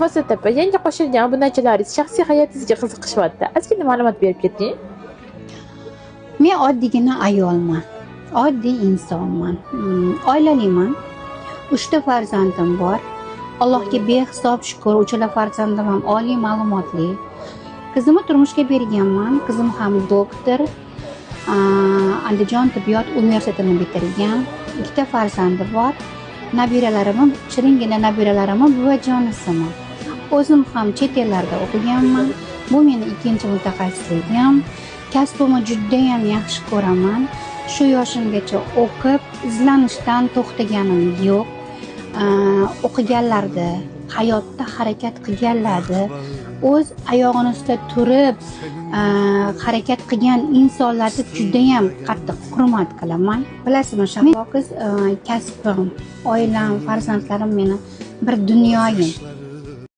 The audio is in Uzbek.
Hozirda yangi qo'shilgan obunachalaringiz shaxsiy hayotingizga qiziqishyapti. Ozgina ma'lumot berib keting. Men oddiygina ayolman. Oddiy insonman. Oilaliman. 3 ta farzandim bor. Allohga behisob shukr, uchala farzandim ham oliy ma'lumotli. Qizimni turmushga berganman. Qizim ham doktor. Andijon tibbiyot universitetini bitirgan. 2 ta farzandi bor. Nabiralarim, shiringina nabiralarim buvajonisiman. O'zim ham chet ellarda o'qiganman. Bu meni ikkinchi mutaxassisligim. Kasbimni juda ham yaxshi ko'raman. Shu yoshimgacha o'qib, izlanishdan to'xtaganim yo'q. O'qiganlarda, hayotda harakat qilganlarda o'z oyog'ini ustida turib harakat qilgan insonlarni juda ham qattiq hurmat qilaman. Bilasizmi, Shahoqiz, kasbim, oilam, farzandlarim meni bir dunyoyim.